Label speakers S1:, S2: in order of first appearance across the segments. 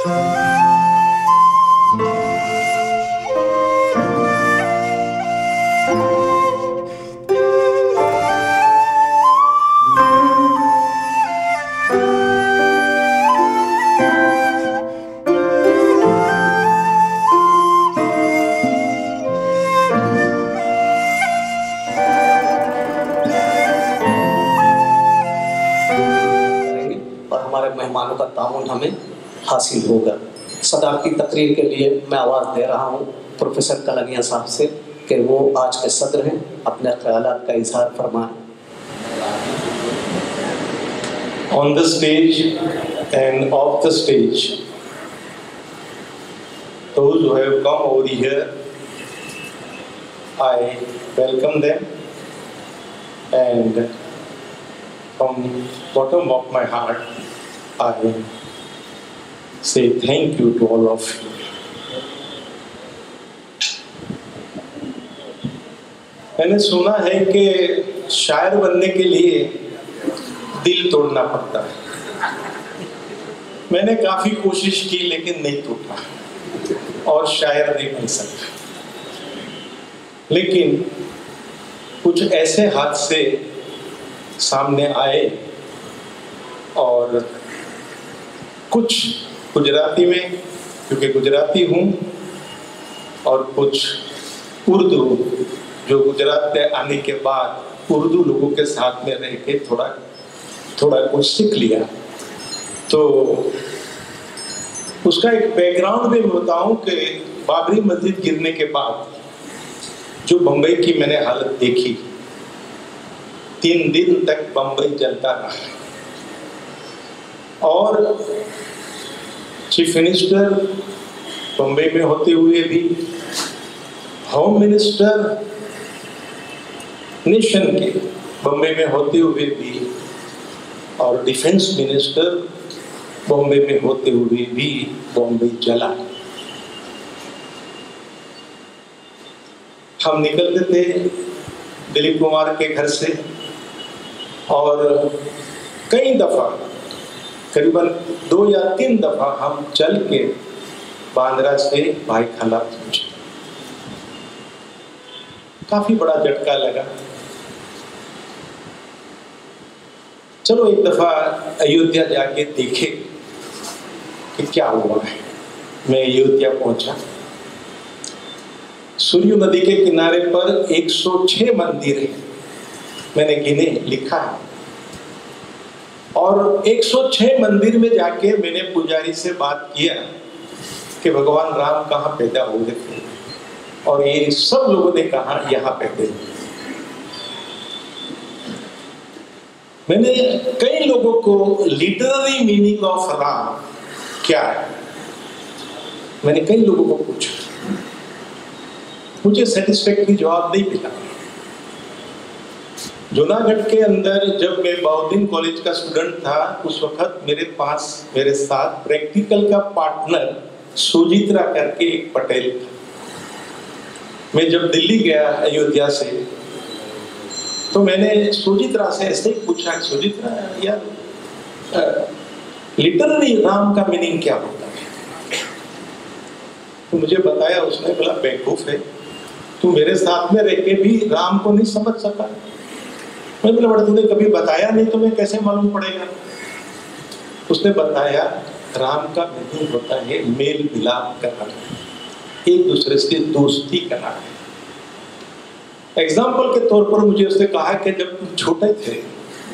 S1: मेहमानों का ताउन हमें हासिल होगा। सदा की तकरीर के लिए मैं आवाज़ दे रहा हूँ प्रोफेसर कलगिया साहब से कि वो आज के सदर हैं, अपने ख्यालात का इजहार फरमाएं।
S2: On the stage and off the stage, those who have come over here, I welcome them, and from bottom of my heart, I say thank you to all of you. मैंने सुना है कि शायर बनने के लिए दिल तोड़ना पड़ता है। मैंने काफी कोशिश की लेकिन नहीं टूटा और शायर नहीं बन सकता। लेकिन कुछ ऐसे हादसे सामने आए और कुछ गुजराती में, क्योंकि गुजराती हूँ, और कुछ उर्दू, जो गुजरात में आने के बाद उर्दू लोगों के साथ में रह के थोड़ा कुछ सीख लिया। तो उसका एक बैकग्राउंड भी बताऊं कि बाबरी मस्जिद गिरने के बाद जो बम्बई की मैंने हालत देखी, 3 दिन तक बम्बई जलता रहा और चीफ मिनिस्टर बम्बई में होते हुए भी, होम मिनिस्टर नेशन के बम्बई में होते हुए भी, और डिफेंस मिनिस्टर बॉम्बे में होते हुए भी बॉम्बे जला। हम निकलते थे दिलीप कुमार के घर से और कई दफा, करीबन 2 या 3 दफा हम चल के बांद्रा से भाईखला पहुंचे। काफी बड़ा झटका लगा। चलो एक दफा अयोध्या जाके देखे कि क्या हुआ है। मैं अयोध्या पहुंचा। सरयू नदी के किनारे पर 106 मंदिर हैं, मैंने गिने, लिखा है। और 106 मंदिर में जाके मैंने पुजारी से बात किया कि भगवान राम कहाँ पैदा हुए थे, और ये सब लोगों ने कहा यहाँ पैदा हुए। मैंने कई लोगों को लिटरेरी मीनिंग ऑफ राम क्या है, मैंने कई लोगों को पूछा, मुझे सेटिस्फैक्टरी जवाब नहीं मिला। जूनागढ़ के अंदर जब मैं बहुद्दीन कॉलेज का स्टूडेंट था, उस वक्त मेरे साथ प्रैक्टिकल का पार्टनर सुजित्रा करके एक पटेल था। मैं जब दिल्ली गया अयोध्या से, तो मैंने सुजित्रा से ऐसे ही पूछा, सुजित्रा यार लिटरली राम का मीनिंग क्या होता है? तो मुझे बताया उसने, बोला बेवकूफ है, तू मेरे साथ में रह के भी राम को नहीं समझ सका। मैं बोला बड़ा, तूने कभी बताया नहीं, तो मैं कैसे मालूम पड़ेगा? उसने बताया राम का मीनिंग होता है मेल मिलाप करना, एक दूसरे से दोस्ती करना। एग्जाम्पल के तौर पर मुझे उसने कहा कि जब तुम छोटे थे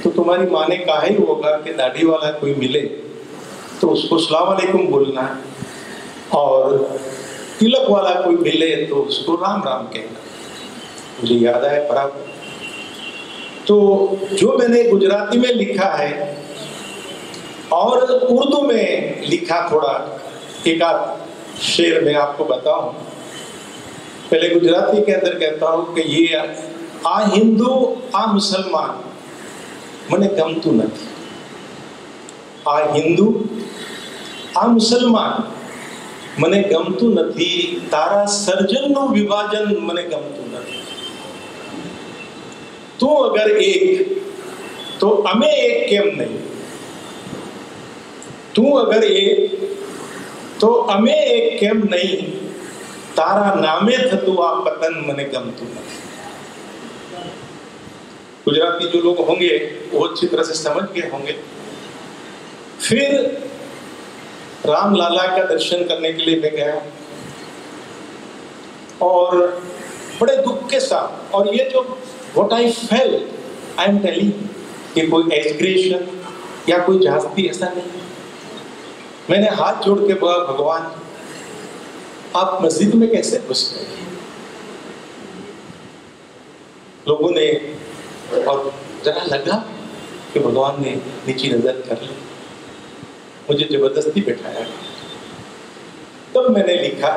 S2: तो तुम्हारी माँ ने कहा ही होगा कि दाढ़ी वाला कोई मिले तो उसको सलाम अलैकुम बोलना, और तिलक वाला कोई मिले तो उसको राम राम कहना। मुझे याद आया बराबर। तो जो मैंने गुजराती में लिखा है और उर्दू में लिखा, थोड़ा एक आध शेर में आपको बताऊं। पहले गुजराती के अंदर कहता हूं कि ये आ हिंदू आ मुसलमान मने गमतू नहीं, आ हिंदू आ मुसलमान मने गमतू नहीं, तारा सर्जनનું विभाजन मने गमतू नहीं। तू अगर एक तो अमे एक केम नहीं, तू अगर एक तो अमे एक केम नहीं, तारा नामे थतु आ पतन मने गमतु। गुजराती जो लोग होंगे वो अच्छी तरह से समझ गए होंगे। फिर राम लाला का दर्शन करने के लिए मैं गया और बड़े दुख के साथ, और ये जो what I felt, I am telling, कि कोई एग्रेशन या कोई जास्ती ऐसा नहीं। मैंने हाथ जोड़ के बोला, भगवान आप मस्जिद में कैसे घुस गए? लोगों ने, और जरा लगा कि भगवान ने नीची नजर कर ली, मुझे जबरदस्ती बैठाया। तब मैंने लिखा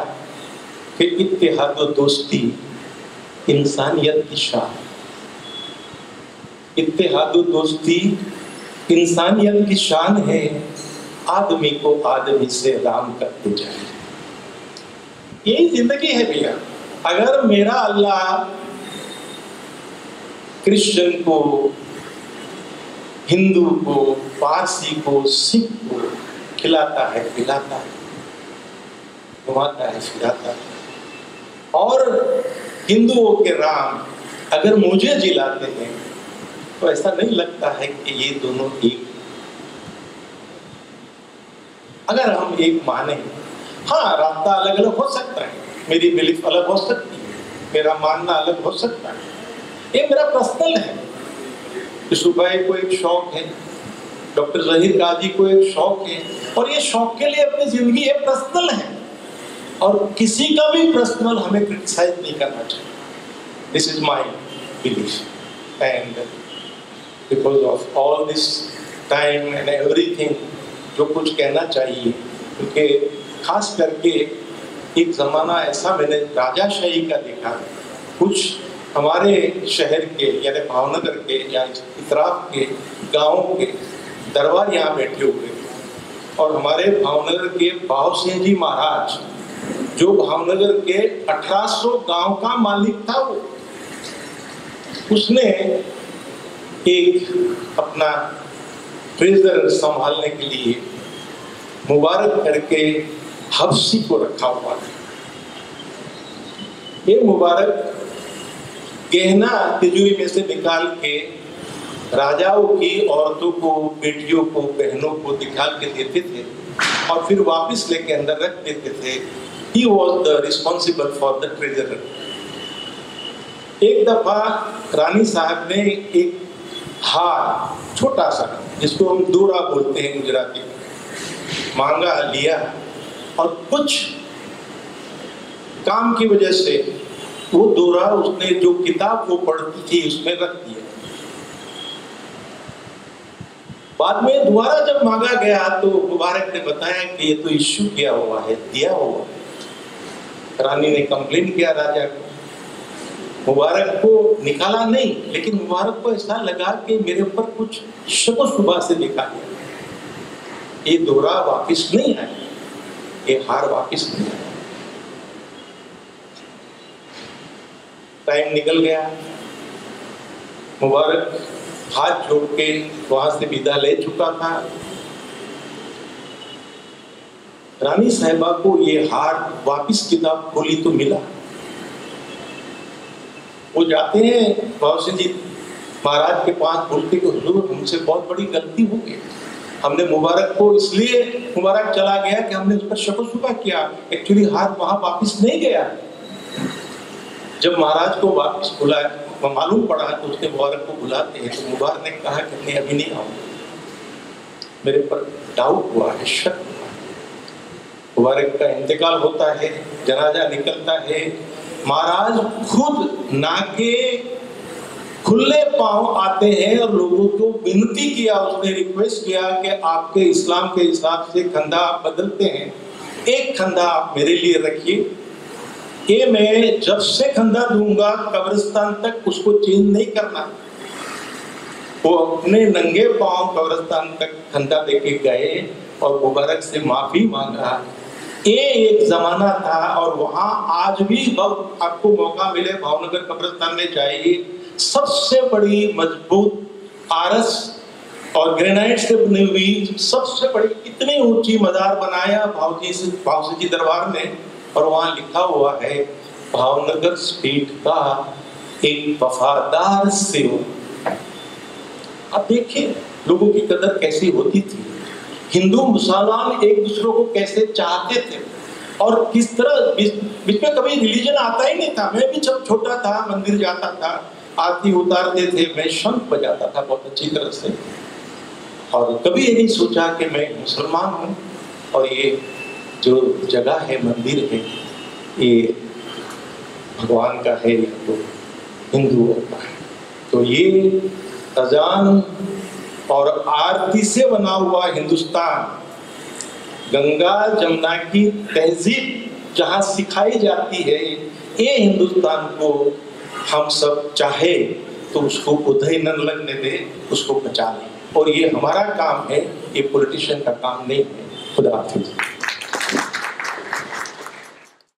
S2: कि इत्तेहाद व दोस्ती इंसानियत की शान, इत्तेहाद व दोस्ती इंसानियत की शान है, आदमी को आदमी से राम करते जाए। यही जिंदगी है भैया। अगर मेरा अल्लाह क्रिश्चियन को, हिंदू को, पारसी को, सिख को खिलाता है, पिलाता है, घुमाता है, फिराता है, और हिंदुओं के राम अगर मुझे जिलाते हैं तो ऐसा नहीं लगता है कि ये दोनों एक। अगर हम एक माने, हाँ रास्ता अलग अलग हो सकता है, मेरी बिलीफ अलग हो सकती है, मेरा मानना अलग हो सकता है, ये मेरा पर्सनल है। यूसुफ भाई को एक शौक है, डॉक्टर जहीर गाजी को एक शौक है, और ये शौक के लिए अपनी जिंदगी ये पर्सनल है, और किसी का भी पर्सनल हमें क्रिटिसाइज नहीं करना चाहिए। This is my belief, and because of all this time and everything जो कुछ कहना चाहिए, क्योंकि खास करके एक ज़माना ऐसा मैंने राजाशाही का देखा, कुछ हमारे शहर के यानी भावनगर के या इतराफ के गाँव के दरबार यहाँ बैठे हुए, और हमारे भावनगर के बाव सिंह जी महाराज जो भावनगर के 1800 गांव का मालिक था, वो उसने एक अपना ट्रेजर संभालने के लिए मुबारक करके हफ्सी को रखा हुआ था। ये मुबारक गहना तिजोरी में से निकाल के राजाओं की औरतों को, बेटियों को, बहनों को निकाल के देते थे और फिर वापस लेके अंदर रख देते थे। He was the responsible for the treasurer. एक दफा रानी साहब ने एक हार छोटा सा, जिसको हम दोरा बोलते हैं गुजराती में, मांगा लिया, और कुछ काम की वजह से वो दोरा उसने जो किताब वो पढ़ती थी उसमें रख दिया। बाद में दोबारा जब मांगा गया तो मुबारक ने बताया कि ये तो इश्यू किया हुआ है, दिया हुआ है। रानी ने कंप्लेन किया राजा को, मुबारक को निकाला नहीं, लेकिन मुबारक को ऐसा लगा कि मेरे ऊपर कुछ शक सुबह से दिखा गया, ये दोरा वापिस नहीं आया, ये हार वापिस नहीं आया। टाइम निकल गया, मुबारक हाथ जोड़ के वहां से विदा ले चुका था। रानी साहिबा को ये हार वापिस किताब खोली तो मिला। वो जाते हैं बाबा सिंह जी महाराज के पास, बोलते कि हुजूर हमसे बहुत बड़ी गलती हो गई, हमने मुबारक को इसलिए मुबारक चला गया कि हमने उस पर शक शुबा किया, एक्चुअली हार वहां वापिस नहीं गया। जब महाराज को वापिस बुलाया, मालूम पड़ा तो उसने मुबारक को बुलाते हैं, तो मुबारक ने कहा कि मैं अभी नहीं आऊंगा, मेरे पर डाउट हुआ है, शक हुआ है। मुबारक का इंतकाल होता है, जनाजा निकलता है, महाराज खुद नाके खुले पांव आते हैं और लोगों को विनती किया, उसने रिक्वेस्ट किया कि आपके इस्लाम के हिसाब से खंदा आप बदलते हैं, एक खंदा आप मेरे लिए रखिए, ये मैं जब से खंदा दूंगा कब्रिस्तान तक उसको चेंज नहीं करना। वो अपने नंगे पांव कब्रिस्तान तक खंदा देके गए और मुबारक से माफी मांगा। ये एक जमाना था, और वहां आज भी वक्त आपको मौका मिले भावनगर कब्रिस्तान में जाइए, सबसे बड़ी मजबूत आरस और ग्रेनाइट से बनी हुई सबसे बड़ी इतनी ऊंची मजार बनाया भावजी जी दरबार में, और वहां लिखा हुआ है भावनगर स्पीड का एक वफादार सेवक। अब देखिए लोगों की कदर कैसी होती थी, हिंदू मुसलमान एक दूसरे को कैसे चाहते थे, और किस तरह बीच में कभी रिलीजन आता ही नहीं था। मैं भी जब छोटा था मंदिर जाता था, आरती उतारते थे, मैं शंख बजाता था बहुत अच्छी तरह से, और कभी ये नहीं सोचा कि मैं मुसलमान हूँ और ये जो जगह है मंदिर है ये भगवान का है या तो हिंदुओं का है। तो ये अजान और आरती से बना हुआ हिंदुस्तान, गंगा जमुना की तहजीब जहाँ सिखाई जाती है, ये हिंदुस्तान को हम सब चाहे तो उसको उधर न लगने दे, उसको बचा लें। और ये हमारा काम है, ये पॉलिटिशियन का काम नहीं है। खुदा हाफिज।